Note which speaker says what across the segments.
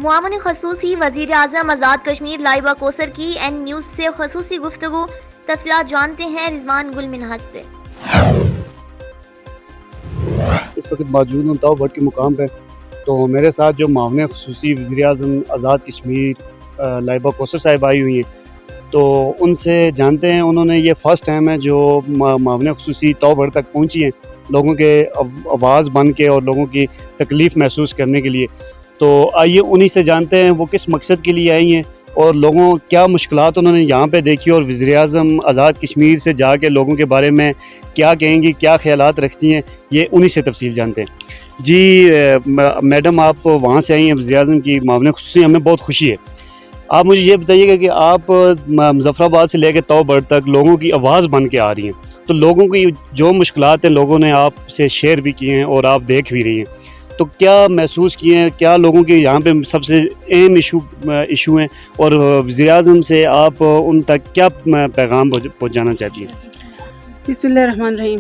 Speaker 1: معاون خصوصی وزیر اعظم آزاد کشمیر لائبہ کوثر کی این نیوز سے خصوصی گفتگو. تفصیلات جانتے ہیں رضوان گل منہج سے.
Speaker 2: اس وقت موجود ہوں تاؤ بھٹ کے مقام پہ. تو میرے ساتھ جو معاون خصوصی وزیر اعظم آزاد کشمیر لائبہ کوثر صاحب آئی ہوئی ہیں، تو ان سے جانتے ہیں. انہوں نے یہ فرسٹ ٹائم ہے جو معاون خصوصی تاؤ بھٹ تک پہنچی ہیں، لوگوں کے آواز بن کے اور لوگوں کی تکلیف محسوس کرنے کے لیے. تو آئیے انہی سے جانتے ہیں وہ کس مقصد کے لیے آئی ہیں اور لوگوں کیا مشکلات انہوں نے یہاں پہ دیکھی، اور وزیر اعظم آزاد کشمیر سے جا کے لوگوں کے بارے میں کیا کہیں گی، کیا خیالات رکھتی ہیں، یہ انہی سے تفصیل جانتے ہیں. جی میڈم، آپ وہاں سے آئی ہیں وزیر اعظم کی معاون خصوصی، ہمیں بہت خوشی ہے. آپ مجھے یہ بتائیے گا کہ آپ مظفر آباد سے لے کے تاؤ بھٹ تک لوگوں کی آواز بن کے آ رہی ہیں، تو لوگوں کی جو مشکلات ہیں لوگوں نے آپ سے شیئر بھی کیے ہیں اور آپ دیکھ بھی رہی ہیں، تو کیا محسوس کیے ہیں، کیا لوگوں کے یہاں پہ سب سے اہم ایشو ہیں، اور وزیر اعظم سے آپ ان تک کیا پیغام پہنچانا چاہتی ہیں؟
Speaker 3: بسم اللہ الرحمن الرحیم.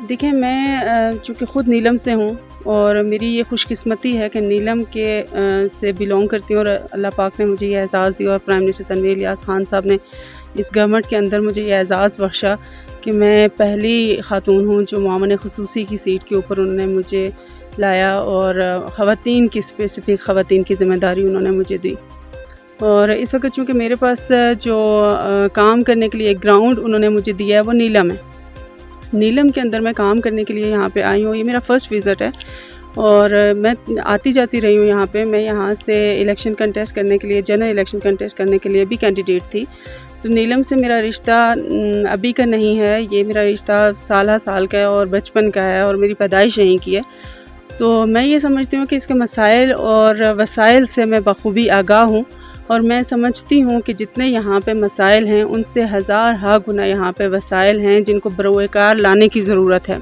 Speaker 3: دیکھیں، میں چونکہ خود نیلم سے ہوں اور میری یہ خوش قسمتی ہے کہ نیلم کے سے بلونگ کرتی ہوں، اور اللہ پاک نے مجھے یہ اعزاز دیا، اور پرائم منسٹر تنویر الیاس خان صاحب نے اس گورنمنٹ کے اندر مجھے یہ اعزاز بخشا کہ میں پہلی خاتون ہوں جو معاون خصوصی کی سیٹ کے اوپر انہوں نے مجھے لایا، اور خواتین کی اسپیسیفک خواتین کی ذمہ داری انہوں نے مجھے دی. اور اس وقت چونکہ میرے پاس جو کام کرنے کے لیے ایک گراؤنڈ انہوں نے مجھے دیا ہے وہ نیلم ہے. نیلم کے اندر میں کام کرنے کے لیے یہاں پہ آئی ہوں. یہ میرا فرسٹ وزٹ ہے اور میں آتی جاتی رہی ہوں یہاں پہ. میں یہاں سے الیکشن کنٹیسٹ کرنے کے لیے، جنرل الیکشن کنٹیسٹ کرنے کے لیے بھی کینڈیڈیٹ تھی. تو نیلم سے میرا رشتہ ابھی کا نہیں ہے، یہ میرا رشتہ سالہ سال کا ہے اور بچپن کا ہے، اور میری پیدائش یہیں کی ہے. تو میں یہ سمجھتی ہوں کہ اس کے مسائل اور وسائل سے میں بخوبی آگاہ ہوں، اور میں سمجھتی ہوں کہ جتنے یہاں پہ مسائل ہیں ان سے ہزار ہا گنا یہاں پہ وسائل ہیں جن کو بروئے کار لانے کی ضرورت ہے.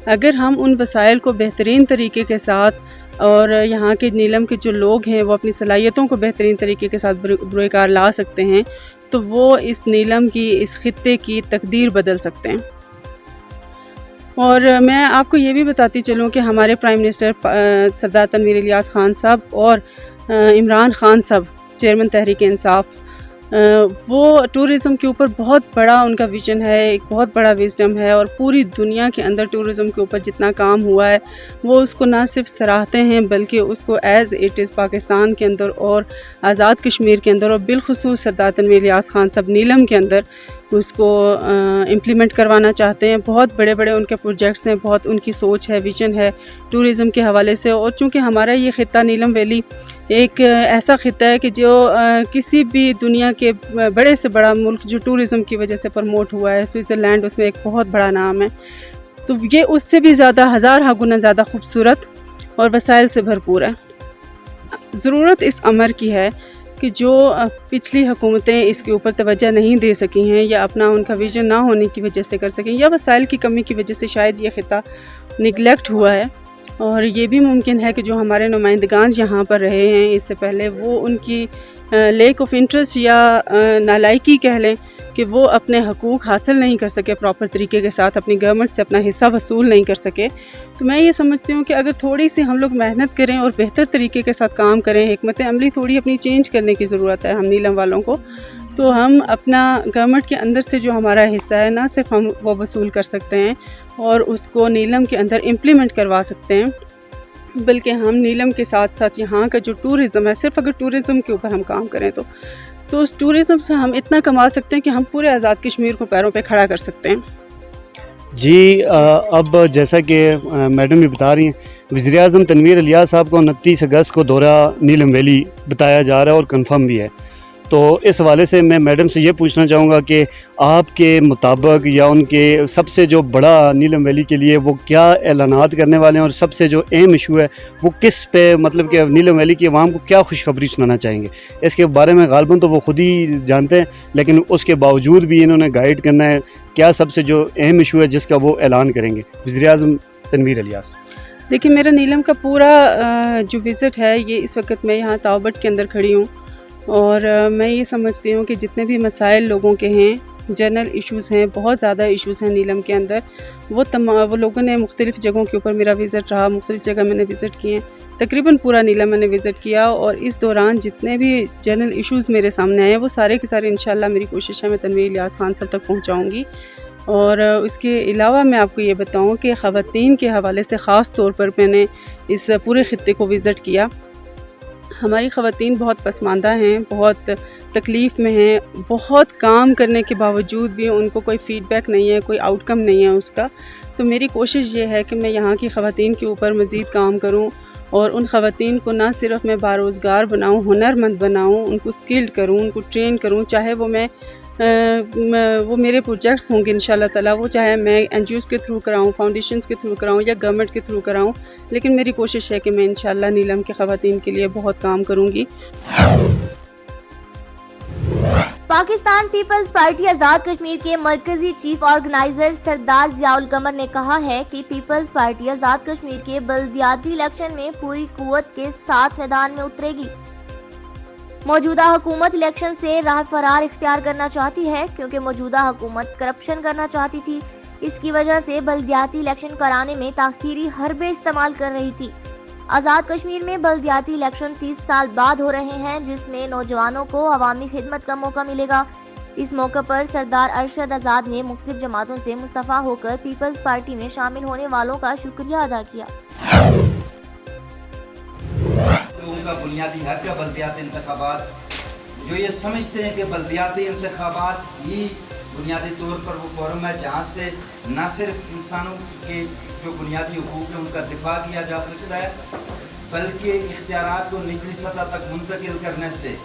Speaker 3: اگر ہم ان وسائل کو بہترین طریقے کے ساتھ، اور یہاں کے نیلم کے جو لوگ ہیں وہ اپنی صلاحیتوں کو بہترین طریقے کے ساتھ بروئے کار لا سکتے ہیں، تو وہ اس نیلم کی، اس خطے کی تقدیر بدل سکتے ہیں. اور میں آپ کو یہ بھی بتاتی چلوں کہ ہمارے پرائم منسٹر سردار تنویر الیاس خان صاحب اور عمران خان صاحب، چیئرمین تحریک انصاف، وہ ٹورزم کے اوپر بہت بڑا ان کا ویژن ہے، ایک بہت بڑا وزڈم ہے، اور پوری دنیا کے اندر ٹورزم کے اوپر جتنا کام ہوا ہے وہ اس کو نہ صرف سراہتے ہیں بلکہ اس کو ایز اٹ از پاکستان کے اندر اور آزاد کشمیر کے اندر، اور بالخصوص سردار تنویر الیاس خان صاحب نیلم کے اندر اس کو امپلیمنٹ کروانا چاہتے ہیں. بہت بڑے بڑے ان کے پروجیکٹس ہیں، بہت ان کی سوچ ہے، ویژن ہے ٹورزم کے حوالے سے. اور چونکہ ہمارا یہ خطہ نیلم ویلی ایک ایسا خطہ ہے کہ جو کسی بھی دنیا کے بڑے سے بڑا ملک جو ٹورزم کی وجہ سے پروموٹ ہوا ہے، سوئٹزرلینڈ اس میں ایک بہت بڑا نام ہے، تو یہ اس سے بھی زیادہ ہزار ہا گنا زیادہ خوبصورت اور وسائل سے بھرپور ہے. ضرورت اس امر کی ہے کہ جو پچھلی حکومتیں اس کے اوپر توجہ نہیں دے سکی ہیں، یا اپنا ان کا ویژن نہ ہونے کی وجہ سے کر سکیں، یا وسائل کی کمی کی وجہ سے شاید یہ خطہ نگلیکٹ ہوا ہے. اور یہ بھی ممکن ہے کہ جو ہمارے نمائندگان یہاں پر رہے ہیں اس سے پہلے، وہ ان کی لیک آف انٹرسٹ یا نالائکی کہہ لیں کہ وہ اپنے حقوق حاصل نہیں کر سکے پراپر طریقے کے ساتھ، اپنی گورنمنٹ سے اپنا حصہ وصول نہیں کر سکے. تو میں یہ سمجھتی ہوں کہ اگر تھوڑی سی ہم لوگ محنت کریں اور بہتر طریقے کے ساتھ کام کریں، حکمت عملی تھوڑی اپنی چینج کرنے کی ضرورت ہے ہم نیلم والوں کو، تو ہم اپنا گورنمنٹ کے اندر سے جو ہمارا حصہ ہے نہ صرف ہم وہ وصول کر سکتے ہیں اور اس کو نیلم کے اندر امپلیمنٹ کروا سکتے ہیں، بلکہ ہم نیلم کے ساتھ ساتھ یہاں کا جو ٹورزم ہے، صرف اگر ٹورزم کے اوپر ہم کام کریں تو اس ٹورزم سے ہم اتنا کما سکتے ہیں کہ ہم پورے آزاد کشمیر کو پیروں پہ کھڑا کر سکتے ہیں.
Speaker 2: جی اب جیسا کہ میڈم بھی بتا رہی ہیں، وزیر اعظم تنویر الیاس صاحب کو 29 اگست کو دورہ نیلم ویلی بتایا جا رہا ہے اور کنفرم بھی ہے. تو اس حوالے سے میں میڈم سے یہ پوچھنا چاہوں گا کہ آپ کے مطابق یا ان کے سب سے جو بڑا نیلم ویلی کے لیے وہ کیا اعلانات کرنے والے ہیں، اور سب سے جو اہم ایشو ہے وہ کس پہ، مطلب کہ نیلم ویلی کی عوام کو کیا خوشخبری سنانا چاہیں گے؟ اس کے بارے میں غالباً تو وہ خود ہی جانتے ہیں، لیکن اس کے باوجود بھی انہوں نے گائیڈ کرنا ہے. کیا سب سے جو اہم ایشو ہے جس کا وہ اعلان کریں گے وزیر اعظم تنویر الیاس؟
Speaker 3: دیکھیں، میرا نیلم کا پورا جو وزٹ ہے، یہ اس وقت میں یہاں تاؤ بھٹ کے اندر کھڑی ہوں، اور میں یہ سمجھتی ہوں کہ جتنے بھی مسائل لوگوں کے ہیں جنرل ایشوز ہیں، بہت زیادہ ایشوز ہیں نیلم کے اندر. وہ لوگوں نے مختلف جگہوں کے اوپر میرا وزٹ رہا، مختلف جگہ میں نے وزٹ کیے، تقریباً پورا نیلم میں نے وزٹ کیا. اور اس دوران جتنے بھی جنرل ایشوز میرے سامنے آئے ہیں وہ سارے کے سارے انشاءاللہ میری کوشش ہے میں تنویر الیاس خان صاحب تک پہنچاؤں گی. اور اس کے علاوہ میں آپ کو یہ بتاؤں کہ خواتین کے حوالے سے خاص طور پر میں نے اس پورے خطے کو وزٹ کیا. ہماری خواتین بہت پسماندہ ہیں، بہت تکلیف میں ہیں، بہت کام کرنے کے باوجود بھی ان کو کوئی فیڈ بیک نہیں ہے، کوئی آؤٹ کم نہیں ہے اس کا. تو میری کوشش یہ ہے کہ میں یہاں کی خواتین کے اوپر مزید کام کروں اور ان خواتین کو نہ صرف میں باروزگار بناؤں، ہنرمند بناؤں، ان کو اسکلڈ کروں، ان کو ٹرین کروں، چاہے وہ میرے پروجیکٹس ہوں گے انشاءاللہ تعالیٰ، وہ چاہے میں این جی اوز کے تھرو کراؤں، فاؤنڈیشنز کے تھرو کراؤں یا گورنمنٹ کے تھرو کراؤں. لیکن میری کوشش ہے کہ میں انشاءاللہ نیلم کے خواتین کے لیے بہت کام کروں گی.
Speaker 1: پاکستان پیپلز پارٹی آزاد کشمیر کے مرکزی چیف آرگنائزر سردار ضیاء القمر نے کہا ہے کہ پیپلز پارٹی آزاد کشمیر کے بلدیاتی الیکشن میں پوری قوت کے ساتھ میدان میں اترے گی. موجودہ حکومت الیکشن سے راہ فرار اختیار کرنا چاہتی ہے کیونکہ موجودہ حکومت کرپشن کرنا چاہتی تھی. اس کی وجہ سے بلدیاتی الیکشن کرانے میں تاخیری حربے استعمال کر رہی تھی. آزاد کشمیر میں بلدیاتی الیکشن 30 سال بعد ہو رہے ہیں جس میں نوجوانوں کو عوامی خدمت کا موقع ملے گا. اس موقع پر سردار ارشد آزاد نے مختلف جماعتوں سے مستعفی ہو کر پیپلز پارٹی میں شامل ہونے والوں کا شکریہ ادا کیا.
Speaker 4: لوگوں کا بنیادی حق ہے بلدیاتی انتخابات. جو یہ سمجھتے ہیں کہ بلدیاتی انتخابات ہی بنیادی طور پر وہ فورم ہے جہاں سے نہ صرف انسانوں کے جو بنیادی حقوق ہیں ان کا دفاع کیا جا سکتا ہے بلکہ اختیارات کو نچلی سطح تک منتقل کرنے سے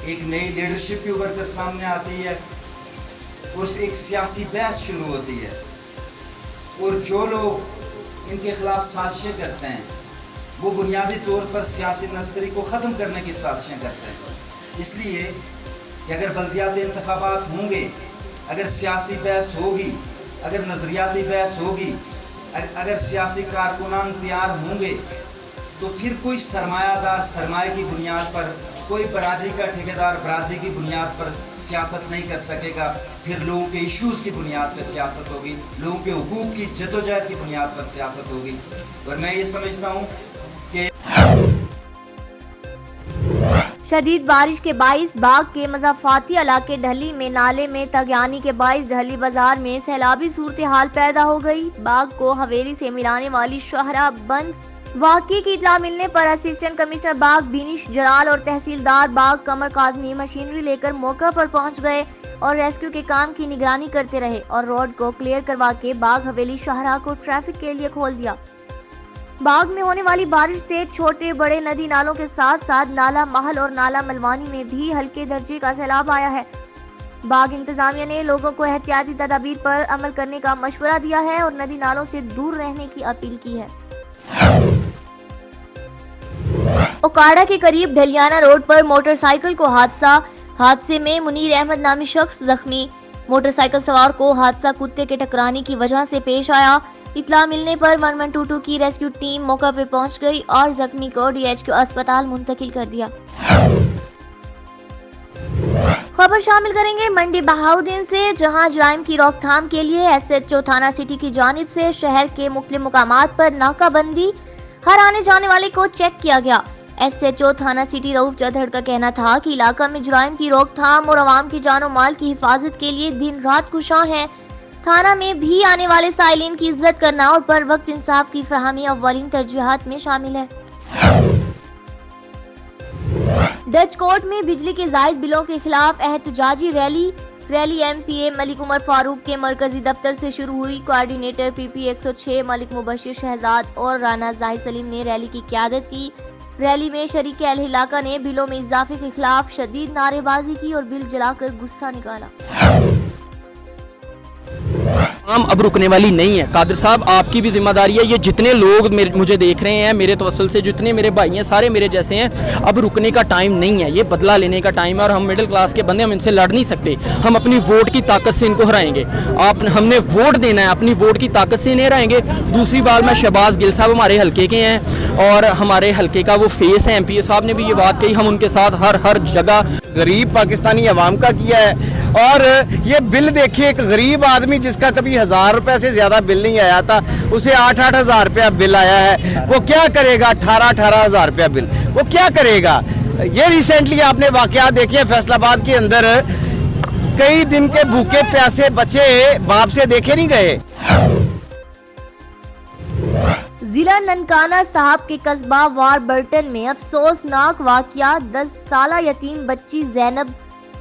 Speaker 4: ایک نئی لیڈرشپ بھی ابھر کر سامنے آتی ہے اور ایک سیاسی بحث شروع ہوتی ہے. اور جو لوگ ان کے خلاف سازشیں کرتے ہیں وہ بنیادی طور پر سیاسی نرسری کو ختم کرنے کی سازشیں کرتے ہیں. اس لیے کہ اگر بلدیاتی انتخابات ہوں گے، اگر سیاسی بحث ہوگی، اگر نظریاتی بحث ہوگی، اگر سیاسی کارکنان تیار ہوں گے تو پھر کوئی سرمایہ دار سرمایہ کی بنیاد پر، کوئی برادری کا ٹھیکیدار برادری کی بنیاد پر سیاست نہیں کر سکے گا. پھر لوگوں کے ایشوز کی بنیاد پر سیاست ہوگی، لوگوں کے حقوق کی جدوجہد کی بنیاد پر سیاست ہوگی. اور میں یہ سمجھتا ہوں کہ
Speaker 1: شدید بارش کے باعث باغ کے مضافاتی علاقے ڈھلی میں نالے میں تغیانی کے باعث ڈھلی بازار میں سیلابی صورتحال پیدا ہو گئی. باغ کو حویلی سے ملانے والی شاہراہ بند. واقعے کی اطلاع ملنے پر اسسٹنٹ کمشنر باغ بینش جرال اور تحصیلدار باغ قمر کاظمی مشینری لے کر موقع پر پہنچ گئے اور ریسکیو کے کام کی نگرانی کرتے رہے اور روڈ کو کلیئر کروا کے باغ حویلی شاہراہ کو ٹریفک کے لیے کھول دیا. باغ میں ہونے والی بارش سے چھوٹے بڑے ندی نالوں کے ساتھ ساتھ نالا محل اور نالا ملوانی میں بھی ہلکے درجے کا سیلاب آیا ہے. باغ انتظامیہ نے لوگوں کو احتیاطی تدابیر پر عمل کرنے کا مشورہ دیا ہے اور ندی نالوں سے دور رہنے کی اپیل کی ہے. اوکاڑا کے قریب ڈھلیانہ روڈ پر موٹر سائیکل کو حادثے میں منیر احمد نامی شخص زخمی. موٹر سائیکل سوار کو حادثہ کتے کے ٹکرانے کی وجہ سے پیش آیا. اطلاع ملنے پر 1122 کی ریسکیو ٹیم موقع پہ پہنچ گئی اور زخمی کو DHQ اسپتال منتقل کر دیا. خبر شامل کریں گے منڈی بہاؤدین سے، جہاں جرائم کی روک تھام کے لیے SHO تھانہ سٹی کی جانب سے شہر کے مختلف مقامات پر ناکہ بندی، ہر آنے جانے والے کو چیک کیا گیا. SHO تھانہ سٹی رؤف جدھڑ کا کہنا تھا کہ علاقہ میں جرائم کی روک تھام اور عوام کی جان و مال کی حفاظت کے لیے دن رات کوشاں ہیں. تھانہ میں بھی آنے والے سائلین کی عزت کرنا اور پر وقت انصاف کی فراہمی اولین ترجیحات میں شامل ہے. ڈچ کورٹ میں بجلی کے زائد بلوں کے خلاف احتجاجی ریلی MPA ملک عمر فاروق کے مرکزی دفتر سے شروع ہوئی. کوارڈینیٹر PP 106 ملک مبشر شہزاد اور رانا زاہد سلیم نے ریلی کی قیادت کی. ریلی میں شریک اہل علاقہ نے بلوں میں اضافے کے خلاف شدید نعرے بازی کی اور بل جلا کر غصہ نکالا.
Speaker 5: اب رکنے والی نہیں ہے. قادر صاحب آپ کی بھی ذمہ داری ہے. یہ جتنے لوگ مجھے دیکھ رہے ہیں میرے توسل سے، جتنے میرے بھائی ہیں سارے میرے جیسے ہیں. اب رکنے کا ٹائم نہیں ہے، یہ بدلہ لینے کا ٹائم ہے. اور ہم مڈل کلاس کے بندے، ہم ان سے لڑ نہیں سکتے. ہم اپنی ووٹ کی طاقت سے ان کو ہرائیں گے. ہم نے ووٹ دینا ہے، اپنی ووٹ کی طاقت سے انہیں ہرائیں گے. دوسری بات، میں شہباز گل صاحب ہمارے حلقے کے ہیں اور ہمارے حلقے کا وہ فیس ہے. MPA صاحب نے بھی یہ بات کہی، ہم ان کے ساتھ ہر جگہ.
Speaker 6: غریب پاکستانی عوام کا کیا ہے اور یہ بل دیکھیے, ایک غریب آدمی جس کا کبھی 1000 روپے سے زیادہ بل نہیں آیا تھا, اسے 8-8 ہزار روپیہ بل آیا ہے. وہ کیا کرے گا؟ 18-18 ہزار روپیہ بل, وہ کیا کرے گا؟ یہ ریسنٹلی آپ نے واقعات دیکھے ہیں فیصل آباد کے اندر, کئی دن کے بھوکے پیاسے بچے باپ سے دیکھے نہیں گئے.
Speaker 1: ضلع ننکانہ صاحب کے قصبہ وار برٹن میں افسوسناک واقعہ. 10 سالہ یتیم بچی زینب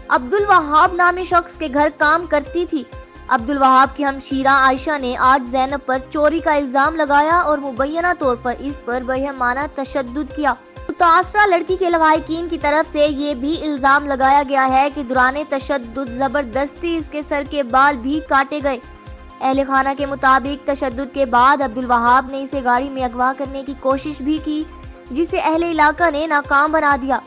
Speaker 1: عبدالوہاب نامی شخص کے گھر کام کرتی تھی. عبدالوہاب کی ہمشیرہ عائشہ نے آج زینب پر چوری کا الزام لگایا اور مبینہ طور پر اس پر بہیمانہ تشدد کیا. متاثرہ لڑکی کے لواحقین کی طرف سے یہ بھی الزام لگایا گیا ہے کہ دوران تشدد زبردستی اس کے سر کے بال بھی کاٹے گئے. اہل خانہ کے مطابق تشدد کے بعد عبدالوہاب نے اسے گاڑی میں اغوا کرنے کی کوشش بھی کی, جسے اہل علاقہ نے ناکام بنا دیا.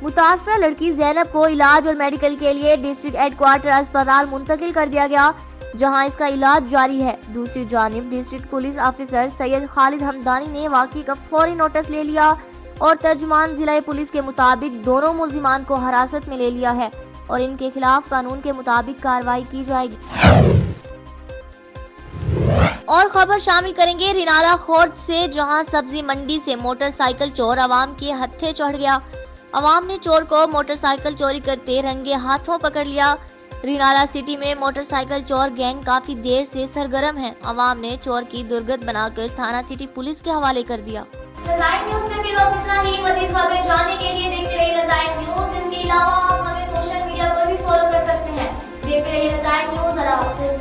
Speaker 1: متاثرہ لڑکی زینب کو علاج اور میڈیکل کے لیے ڈسٹرکٹ ہیڈ کوارٹر اسپتال منتقل کر دیا گیا, جہاں اس کا علاج جاری ہے. دوسری جانب ڈسٹرکٹ پولیس آفیسر سید خالد حمدانی نے واقعے کا فوری نوٹس لے لیا اور ترجمان ضلع پولیس کے مطابق دونوں ملزمان کو حراست میں لے لیا ہے اور ان کے خلاف قانون کے مطابق کارروائی کی جائے گی. اور خبر شامل کریں گے رینالہ خورد سے, جہاں سبزی منڈی سے موٹر سائیکل چور عوام کے ہتھے چڑھ گیا. عوام نے چور کو موٹر سائیکل چوری کرتے رنگے ہاتھوں پکڑ لیا. رینالہ سٹی میں موٹر سائیکل چور گینگ کافی دیر سے سرگرم ہے. عوام نے چور کی درگت بنا کر تھانہ سٹی پولیس کے حوالے کر دیا. لزائٹ نیوز سے فی الوقت اتنا ہی. مزید خبریں جاننے کے لیے دیکھتے رہیے لزائٹ نیوز. اس کے علاوہ آپ ہمیں سوشل میڈیا پر بھی فالو کر سکتے ہیں. دیکھتے رہیے لزائٹ نیوز. اللہ حافظ.